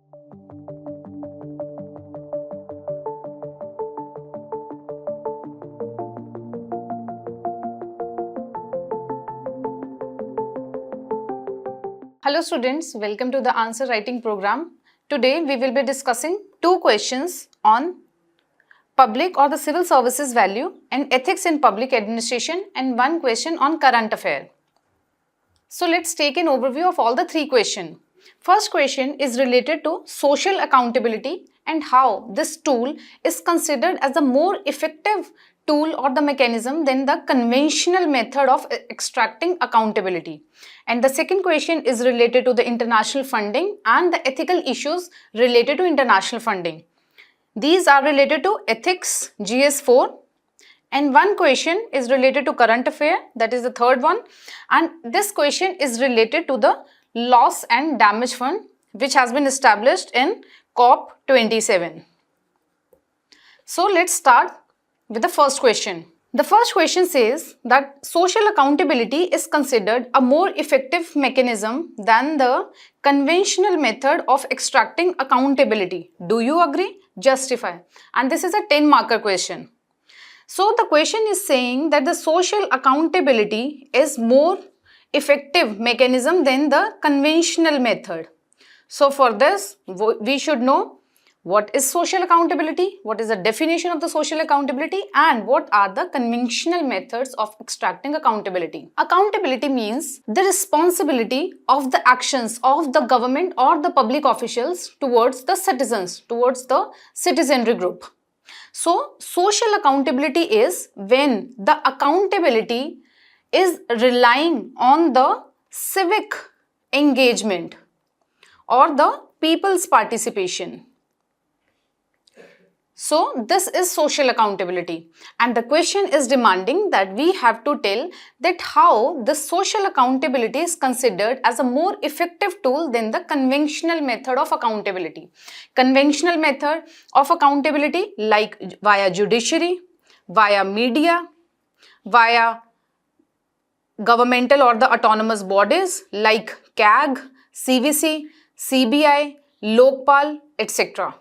Hello students, welcome to the answer writing program. Today we will be discussing two questions on public or the civil services value and ethics in public administration and one question on current affair. So let's take an overview of all the three questions. First question is related to social accountability and how this tool is considered as a more effective tool or the mechanism than the conventional method of extracting accountability. And the second question is related to the international funding and the ethical issues related to international funding. These are related to ethics GS4, and one question is related to current affair, that is the third one, and this question is related to the loss and damage fund which has been established in COP 27. So let's start with the first question. The first question says that social accountability is considered a more effective mechanism than the conventional method of extracting accountability. Do you agree? Justify. And this is a 10-marker question. So the question is saying that the social accountability is more effective mechanism than the conventional method. So for this, we should know what is social accountability, what is the definition of the social accountability, and what are the conventional methods of extracting accountability. Accountability means the responsibility of the actions of the government or the public officials towards the citizens, towards the citizenry group. So, social accountability is when the accountability is relying on the civic engagement or the people's participation. So, this is social accountability, and the question is demanding that we have to tell that how the social accountability is considered as a more effective tool than the conventional method of accountability. Conventional method of accountability like via judiciary, via media, via governmental or the autonomous bodies like CAG, CVC, CBI, Lokpal, etc.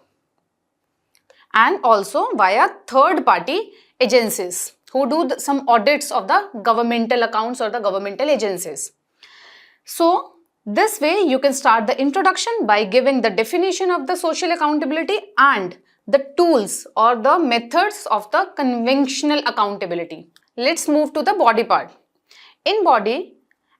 And also via third-party agencies who do some audits of the governmental accounts or the governmental agencies. So, this way you can start the introduction by giving the definition of the social accountability and the tools or the methods of the conventional accountability. Let's move to the body part. In body,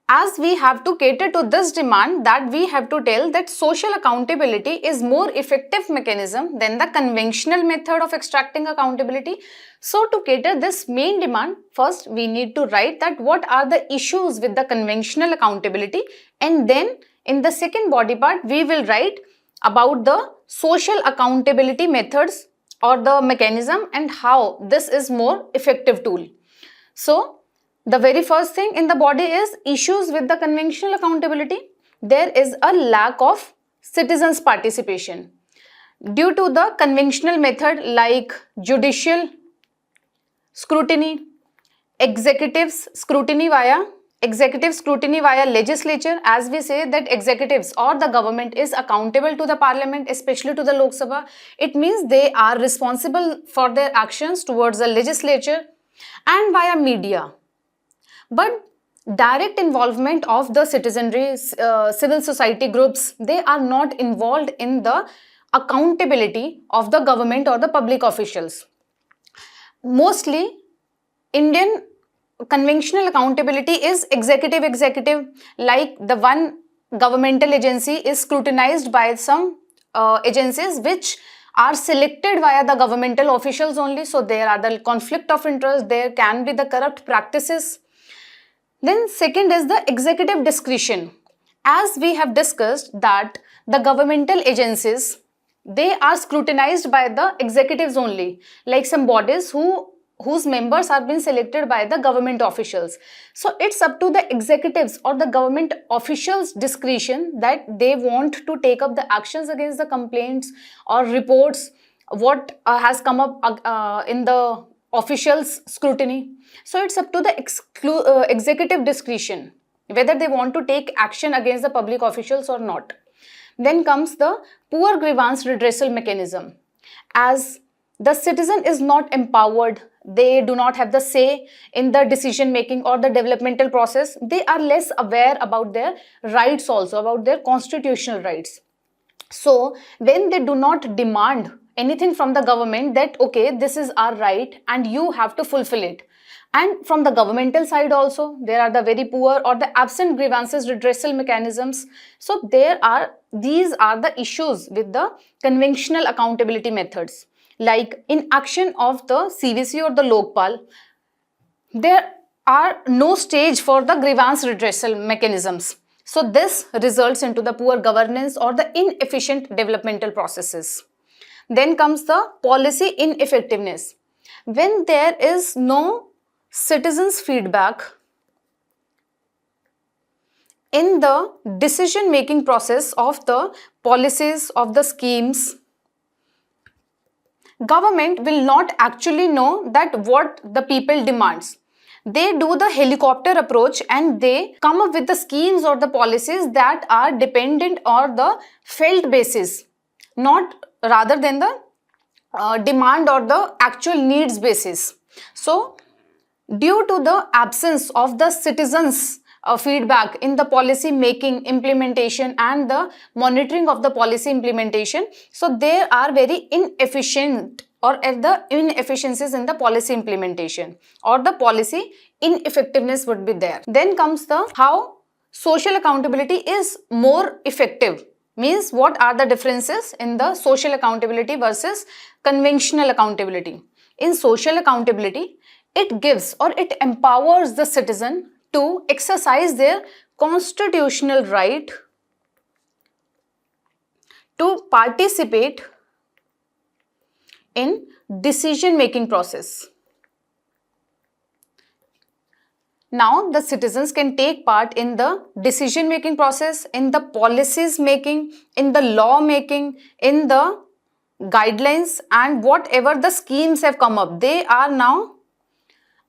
as we have to cater to this demand, that we have to tell that social accountability is more effective mechanism than the conventional method of extracting accountability. So to cater this main demand, first we need to write that what are the issues with the conventional accountability, and then in the second body part we will write about the social accountability methods or the mechanism and how this is more effective tool. So the very first thing in the body is issues with the conventional accountability. There is a lack of citizens' participation. Due to the conventional method like judicial scrutiny, executive scrutiny via legislature, as we say that executives or the government is accountable to the parliament, especially to the Lok Sabha. It means they are responsible for their actions towards the legislature, and via media. But direct involvement of the citizenry, civil society groups, they are not involved in the accountability of the government or the public officials. Mostly, Indian conventional accountability is executive, like the one governmental agency is scrutinized by some agencies which are selected via the governmental officials only. So there are the conflict of interest, there can be the corrupt practices. Then second is the executive discretion. As we have discussed that the governmental agencies, they are scrutinized by the executives only, like some bodies whose members are being selected by the government officials. So it's up to the executives or the government officials' discretion that they want to take up the actions against the complaints or reports what has come up in the officials' scrutiny. So it's up to the executive discretion whether they want to take action against the public officials or not. Then comes the poor grievance redressal mechanism. As the citizen is not empowered, they do not have the say in the decision making or the developmental process, they are less aware about their rights, also about their constitutional rights. So when they do not demand anything from the government that okay, this is our right and you have to fulfill it, and from the governmental side also there are the very poor or the absent grievances redressal mechanisms. So these are the issues with the conventional accountability methods, like inaction of the CVC or the Lokpal. There are no stage for the grievance redressal mechanisms. So this results into the poor governance or the inefficient developmental processes. Then comes the policy ineffectiveness. When there is no citizens' feedback in the decision making process of the policies, of the schemes, government will not actually know that what the people demands. They do the helicopter approach and they come up with the schemes or the policies that are dependent on the felt basis, not rather than the demand or the actual needs basis. So due to the absence of the citizens feedback in the policy making, implementation and the monitoring of the policy implementation, so there are very inefficient or at the inefficiencies in the policy implementation or the policy ineffectiveness would be there. Then comes the how social accountability is more effective. Means what are the differences in the social accountability versus conventional accountability. In social accountability, it gives or it empowers the citizen to exercise their constitutional right to participate in decision making process. Now the citizens can take part in the decision making process, in the policies making, in the law making, in the guidelines and whatever the schemes have come up. They are now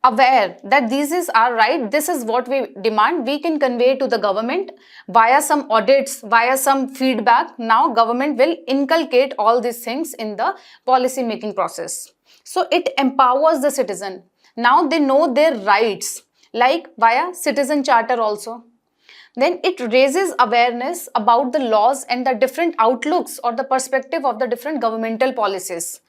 aware that this is our right, this is what we demand, we can convey to the government via some audits, via some feedback. Now government will inculcate all these things in the policy making process. So it empowers the citizen. Now they know their rights, like via citizen charter also. Then it raises awareness about the laws and the different outlooks or the perspective of the different governmental policies.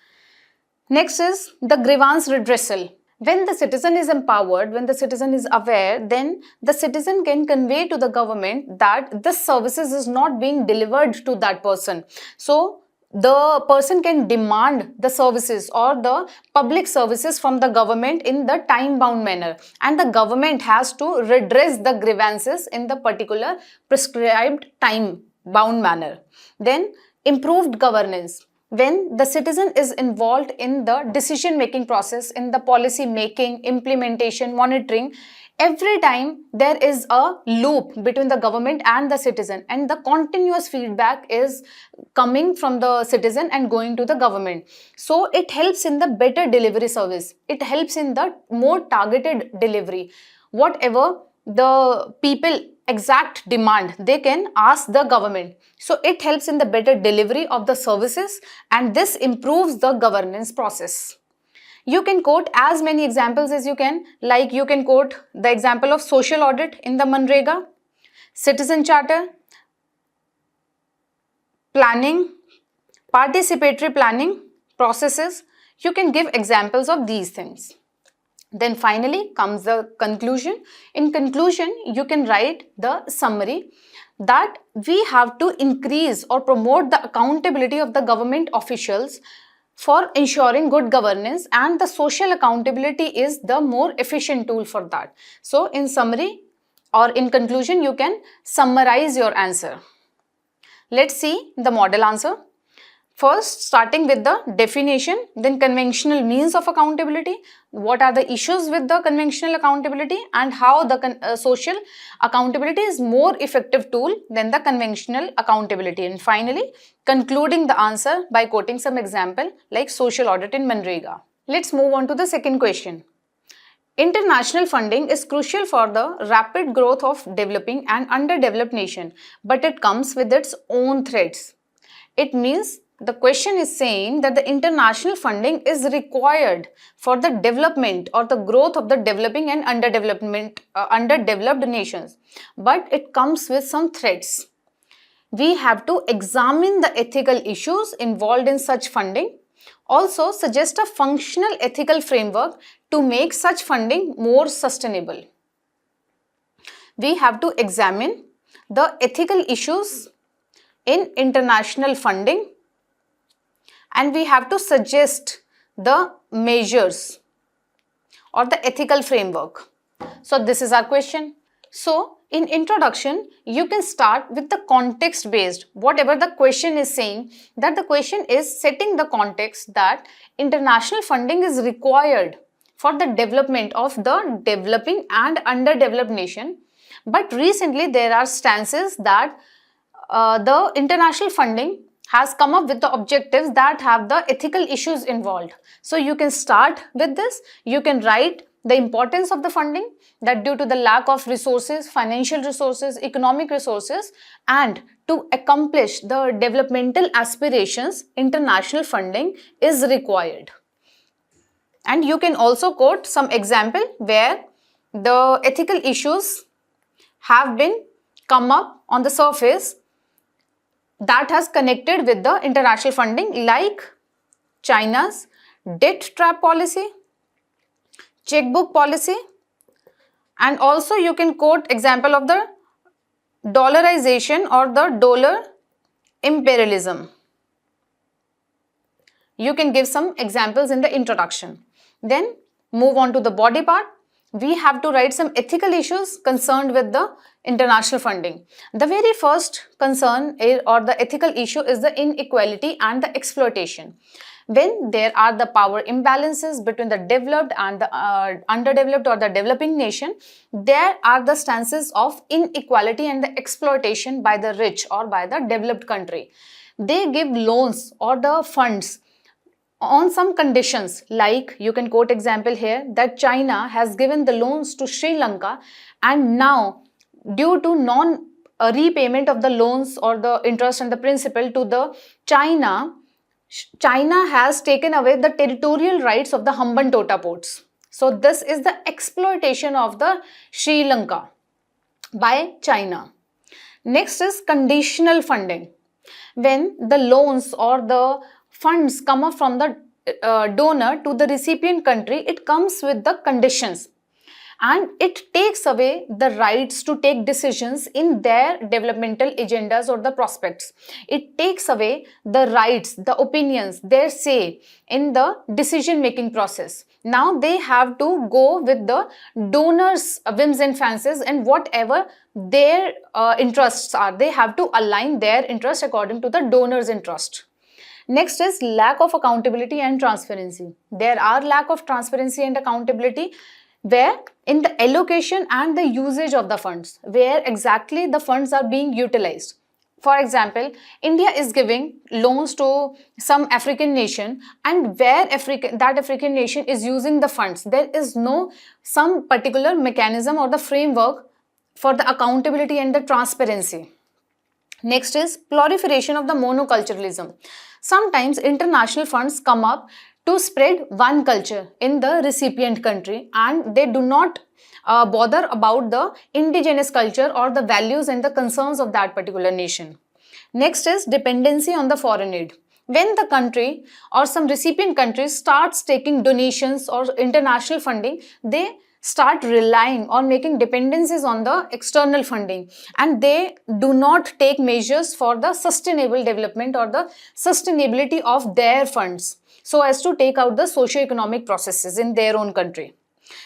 Next is the grievance redressal. When the citizen is empowered, when the citizen is aware, then the citizen can convey to the government that this services is not being delivered to that person. So the person can demand the services or the public services from the government in the time-bound manner, and the government has to redress the grievances in the particular prescribed time-bound manner. Then improved governance. When the citizen is involved in the decision-making process, in the policy making, implementation, monitoring, every time there is a loop between the government and the citizen, and the continuous feedback is coming from the citizen and going to the government. So it helps in the better delivery service. It helps in the more targeted delivery. Whatever the people exact demand, they can ask the government. So it helps in the better delivery of the services, and this improves the governance process. You can quote as many examples as you can, like you can quote the example of social audit in the Manrega, citizen charter, planning, participatory planning processes. You can give examples of these things. Then finally comes the conclusion. In conclusion, you can write the summary that we have to increase or promote the accountability of the government officials for ensuring good governance, and the social accountability is the more efficient tool for that. So in summary or in conclusion, you can summarize your answer. Let's see the model answer. First, starting with the definition, then conventional means of accountability, what are the issues with the conventional accountability, and how the social accountability is more effective tool than the conventional accountability. And finally, concluding the answer by quoting some example like social audit in Manrega. Let's move on to the second question. International funding is crucial for the rapid growth of developing and underdeveloped nation, but it comes with its own threats. It means the question is saying that the international funding is required for the development or the growth of the developing and underdeveloped nations, but it comes with some threats. We have to examine the ethical issues involved in such funding. Also, suggest a functional ethical framework to make such funding more sustainable. We have to examine the ethical issues in international funding, and we have to suggest the measures or the ethical framework. So this is our question. So in introduction, you can start with the context based. Whatever the question is saying, that the question is setting the context that international funding is required for the development of the developing and underdeveloped nation. But recently there are stances that the international funding has come up with the objectives that have the ethical issues involved. So you can start with this. You can write the importance of the funding, that due to the lack of resources, financial resources, economic resources, and to accomplish the developmental aspirations, international funding is required. And you can also quote some example where the ethical issues have been come up on the surface that has connected with the international funding, like China's debt trap policy, checkbook policy, and also you can quote example of the dollarization or the dollar imperialism. You can give some examples in the introduction. Then move on to the body part. We have to write some ethical issues concerned with the international funding. The very first concern or the ethical issue is the inequality and the exploitation. When there are the power imbalances between the developed and the underdeveloped or the developing nation, there are the stances of inequality and the exploitation by the rich or by the developed country. They give loans or the funds on some conditions, like you can quote example here that China has given the loans to Sri Lanka, and now due to non-repayment of the loans or the interest and the principal to the China has taken away the territorial rights of the Hambantota ports. So this is the exploitation of the Sri Lanka by China. Next is conditional funding. When the loans or the funds come up from the donor to the recipient country, it comes with the conditions, and it takes away the rights to take decisions in their developmental agendas or the prospects. It takes away the rights, the opinions, their say in the decision making process. Now they have to go with the donors' whims and fancies, and whatever their interests are, they have to align their interest according to the donor's interest. Next is lack of accountability and transparency. There are lack of transparency and accountability where in the allocation and the usage of the funds, where exactly the funds are being utilized. For example, India is giving loans to some African nation, and where that African nation is using the funds, there is no some particular mechanism or the framework for the accountability and the transparency. Next is proliferation of the monoculturalism. Sometimes international funds come up to spread one culture in the recipient country, and they do not bother about the indigenous culture or the values and the concerns of that particular nation. Next is dependency on the foreign aid. When the country or some recipient countries starts taking donations or international funding, they start relying on making dependencies on the external funding, and they do not take measures for the sustainable development or the sustainability of their funds so as to take out the socio-economic processes in their own country.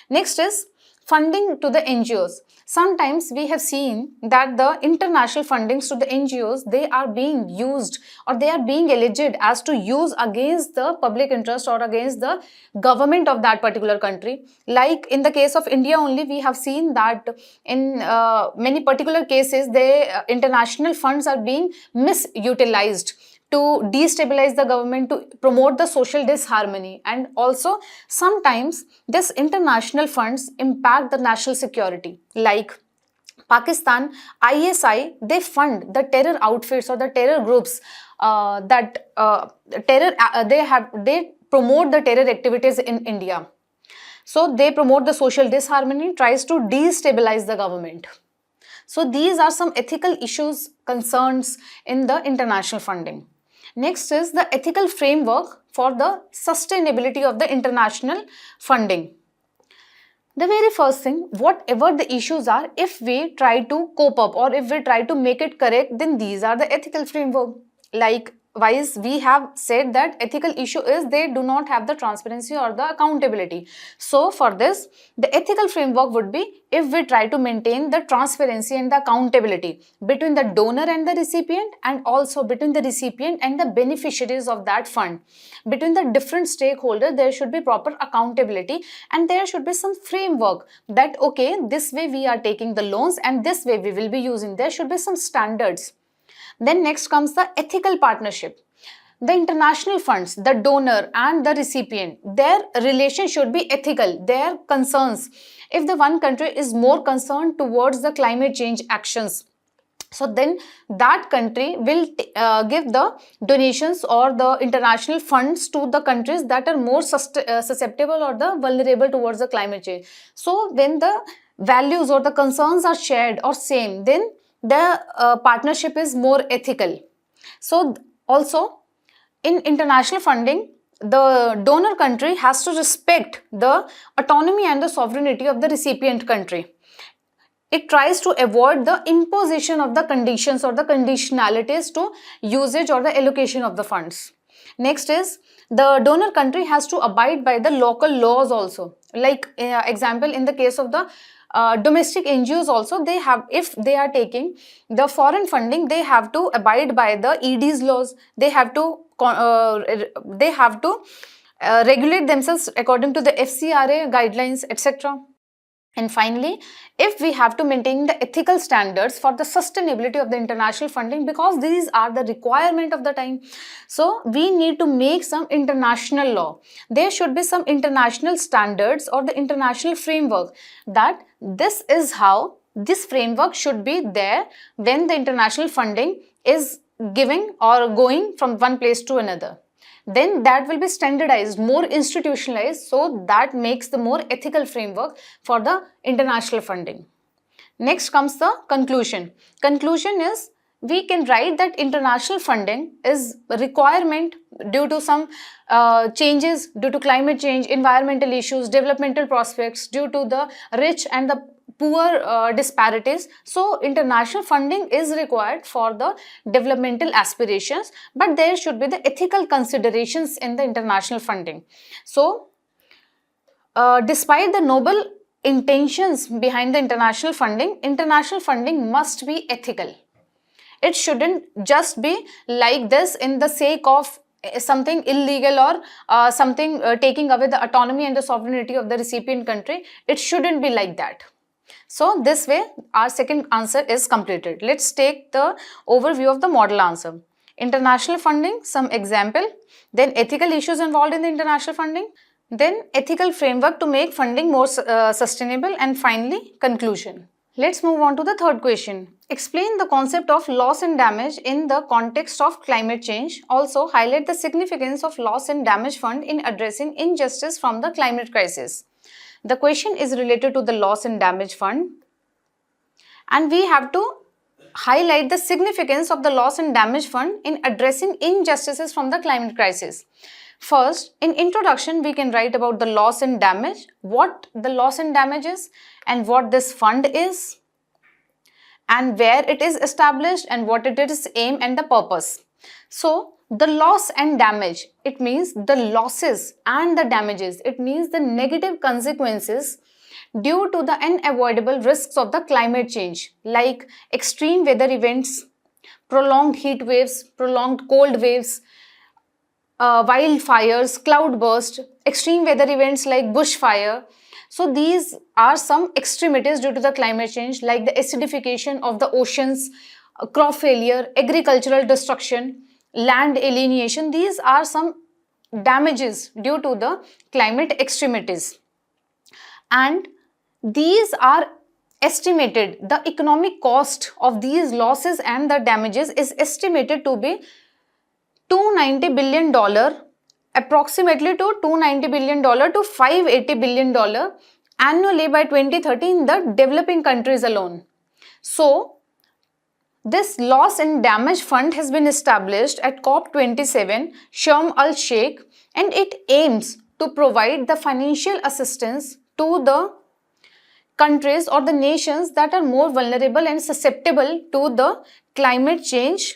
Next is funding to the NGOs. Sometimes we have seen that the international fundings to the NGOs, they are being used or they are being alleged as to use against the public interest or against the government of that particular country. Like in the case of India only, we have seen that in many particular cases, international funds are being misutilized to destabilize the government, to promote the social disharmony, and also sometimes this international funds impact the national security. Like Pakistan, ISI, they fund the terror outfits or the terror groups they promote the terror activities in India. So they promote the social disharmony, tries to destabilize the government. So these are some ethical issues, concerns in the international funding. Next is the ethical framework for the sustainability of the international funding. The very first thing, whatever the issues are, if we try to cope up or if we try to make it correct, then these are the ethical framework. Likewise, we have said that ethical issue is they do not have the transparency or the accountability. So for this, the ethical framework would be if we try to maintain the transparency and the accountability between the donor and the recipient, and also between the recipient and the beneficiaries of that fund. Between the different stakeholders, there should be proper accountability, and there should be some framework that, okay, this way we are taking the loans and this way we will be using. There should be some standards. Then next comes the ethical partnership. The international funds, the donor and the recipient, their relation should be ethical. Their concerns, if the one country is more concerned towards the climate change actions, so then that country will give the donations or the international funds to the countries that are more susceptible or the vulnerable towards the climate change. So when the values or the concerns are shared or same, then the partnership is more ethical. So also in international funding, the donor country has to respect the autonomy and the sovereignty of the recipient country. It tries to avoid the imposition of the conditions or the conditionalities to usage or the allocation of the funds. Next is the donor country has to abide by the local laws also. Like example, in the case of the domestic NGOs also, they have, if they are taking the foreign funding, they have to abide by the ED's laws. They have to regulate themselves according to the FCRA guidelines, etc. And finally, if we have to maintain the ethical standards for the sustainability of the international funding, because these are the requirement of the time, so we need to make some international law. There should be some international standards or the international framework, that this is how this framework should be there when the international funding is giving or going from one place to another. Then that will be standardized, more institutionalized, so that makes the more ethical framework for the international funding. Next comes the conclusion. Conclusion is, we can write that international funding is a requirement due to some changes, due to climate change, environmental issues, developmental prospects, due to the rich and the poor disparities. So international funding is required for the developmental aspirations, but there should be the ethical considerations in the international funding. So despite the noble intentions behind the international funding must be ethical. It shouldn't just be like this in the sake of something illegal or something taking away the autonomy and the sovereignty of the recipient country. It shouldn't be like that. So this way our second answer is completed. Let's take the overview of the model answer. International funding, some example, then ethical issues involved in the international funding, then ethical framework to make funding more sustainable, and finally conclusion. Let's move on to the third question. Explain the concept of loss and damage in the context of climate change. Also highlight the significance of loss and damage fund in addressing injustice from the climate crisis. The question is related to the loss and damage fund, and we have to highlight the significance of the loss and damage fund in addressing injustices from the climate crisis. First, in introduction, we can write about the loss and damage, what the loss and damage is, and what this fund is, and where it is established, and what it is aim and the purpose. So the loss and damage, it means the losses and the damages. It means the negative consequences due to the unavoidable risks of the climate change, like extreme weather events, prolonged heat waves, prolonged cold waves, wildfires, cloudburst, extreme weather events like bushfire. So these are some extremities due to the climate change, like the acidification of the oceans, crop failure, agricultural destruction, land alienation. These are some damages due to the climate extremities, and these are estimated. The economic cost of these losses and the damages is estimated to be $290 billion, approximately to $290 billion to $580 billion annually by 2030 in the developing countries alone. So, this loss and damage fund has been established at COP27 Sharm el-Sheikh, and it aims to provide the financial assistance to the countries or the nations that are more vulnerable and susceptible to the climate change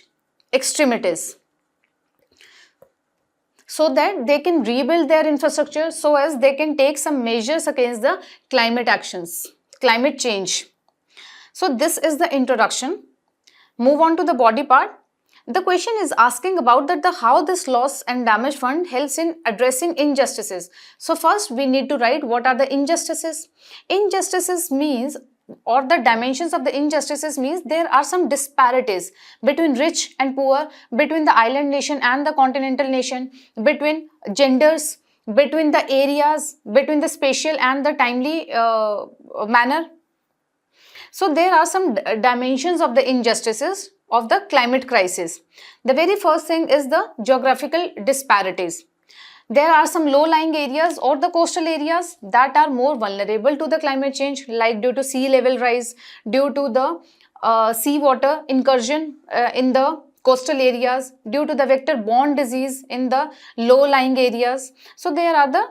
extremities, so that they can rebuild their infrastructure, so as they can take some measures against the climate change. So this is the introduction. Move on to the body part. The question is asking about that how this loss and damage fund helps in addressing injustices. So first we need to write what are the injustices. Injustices means, or the dimensions of the injustices means, there are some disparities between rich and poor, between the island nation and the continental nation, between genders, between the areas, between the spatial and the timely manner. So there are some dimensions of the injustices of the climate crisis. The very first thing is the geographical disparities. There are some low-lying areas or the coastal areas that are more vulnerable to the climate change, like due to sea level rise, due to the seawater incursion in the coastal areas, due to the vector-borne disease in the low-lying areas. So there are the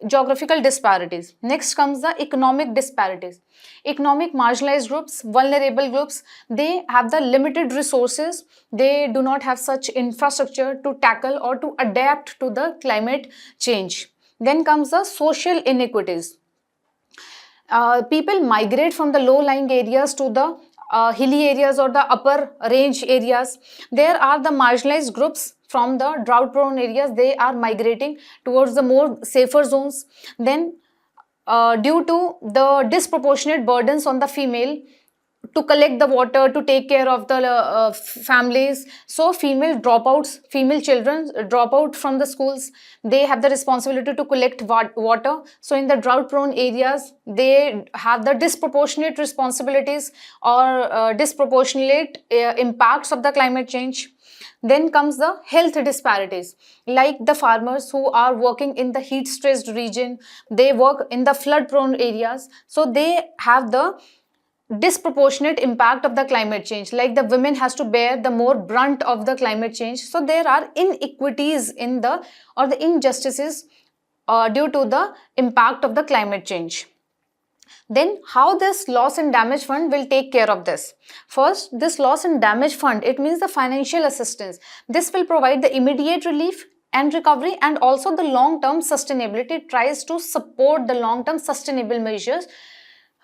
geographical disparities. Next comes the economic disparities. Economic marginalized groups, vulnerable groups, they have the limited resources. They do not have such infrastructure to tackle or to adapt to the climate change. Then comes the social inequities. People migrate from the low-lying areas to the hilly areas or the upper range areas. There are the marginalized groups from the drought-prone areas. They are migrating towards the more safer zones. Then due to the disproportionate burdens on the female to collect the water, to take care of the families, so female children drop out from the schools. They have the responsibility to collect water. So in the drought prone areas, they have the disproportionate responsibilities or disproportionate impacts of the climate change. Then comes the health disparities, like the farmers who are working in the heat stressed region, they work in the flood prone areas, so they have the disproportionate impact of the climate change, like the women has to bear the more brunt of the climate change. So there are inequities in the, or the injustices due to the impact of the climate change. Then how this loss and damage fund will take care of this? First, this loss and damage fund, it means the financial assistance. This will provide the immediate relief and recovery, and also the long-term sustainability. It tries to support the long-term sustainable measures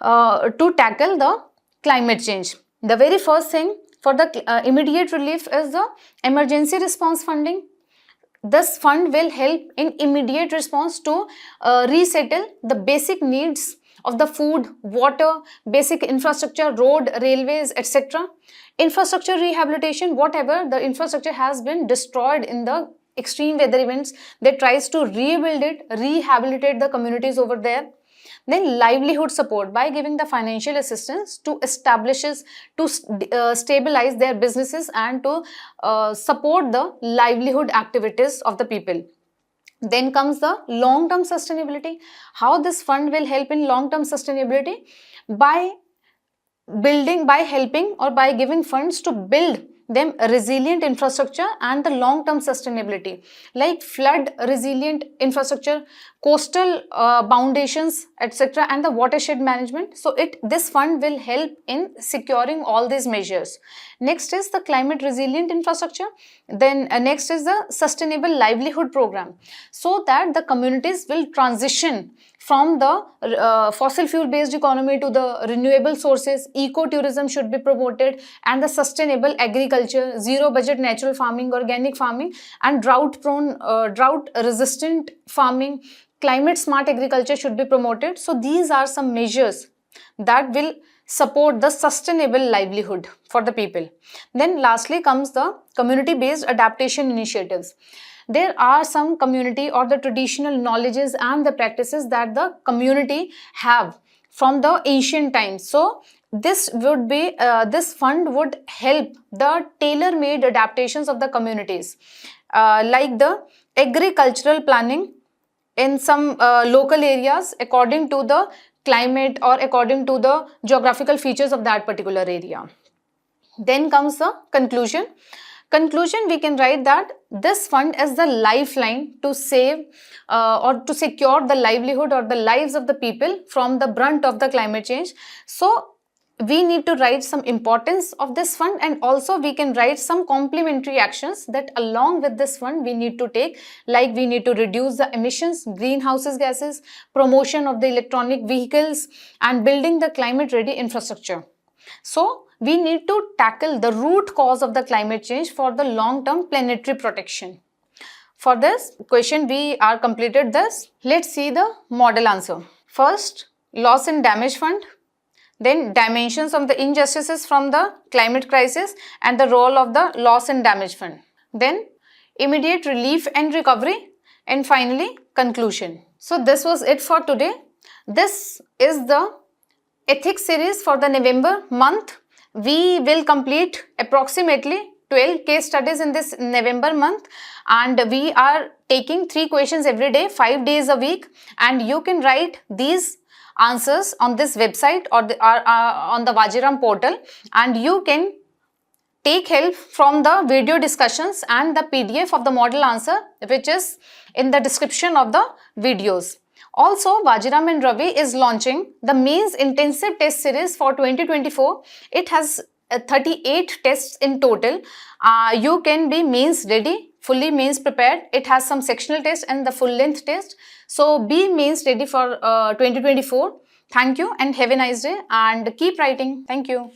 to tackle the climate change. The very first thing for the immediate relief is the emergency response funding. This fund will help in immediate response to resettle the basic needs of the food, water, basic infrastructure, road, railways, etc. Infrastructure rehabilitation, whatever the infrastructure has been destroyed in the extreme weather events, they tries to rebuild it, rehabilitate the communities over there. Then livelihood support, by giving the financial assistance to establishes, to stabilize their businesses and to support the livelihood activities of the people. Then comes the long-term sustainability. How this fund will help in long-term sustainability? By helping or by giving funds to build them resilient infrastructure and the long-term sustainability, like flood resilient infrastructure, coastal foundations, etc., and the watershed management. So this fund will help in securing all these measures. Next is the climate resilient infrastructure. Then next is the sustainable livelihood program, so that the communities will transition from the fossil fuel based economy to the renewable sources. Ecotourism should be promoted, and the sustainable agriculture, zero budget natural farming, organic farming, and drought resistant farming, climate smart agriculture should be promoted. So these are some measures that will support the sustainable livelihood for the people. Then lastly comes the community-based adaptation initiatives. There are some community or the traditional knowledges and the practices that the community have from the ancient times. So this would be this fund would help the tailor-made adaptations of the communities, like the agricultural planning in some local areas according to the climate or according to the geographical features of that particular area. Then comes the conclusion. Conclusion, we can write that this fund is the lifeline to save or to secure the livelihood or the lives of the people from the brunt of the climate change. So we need to write some importance of this fund, and also we can write some complementary actions that along with this fund we need to take, like we need to reduce the emissions, greenhouse gases, promotion of the electronic vehicles, and building the climate ready infrastructure. So we need to tackle the root cause of the climate change for the long term planetary protection. For this question we are completed this. Let's see the model answer. First, loss and damage fund. Then dimensions of the injustices from the climate crisis and the role of the loss and damage fund. Then immediate relief and recovery, and finally conclusion. So this was it for today. This is the ethics series for the November month. We will complete approximately 12 case studies in this November month, and we are taking 3 questions every day, 5 days a week, and you can write these answers on this website or on the Vajiram portal, and you can take help from the video discussions and the PDF of the model answer, which is in the description of the videos. Also, Vajiram and Ravi is launching the mains intensive test series for 2024. It has 38 tests in total. You can be mains ready, fully mains prepared. It has some sectional test and the full length test. So be mains ready for 2024. Thank you and have a nice day and keep writing. Thank you.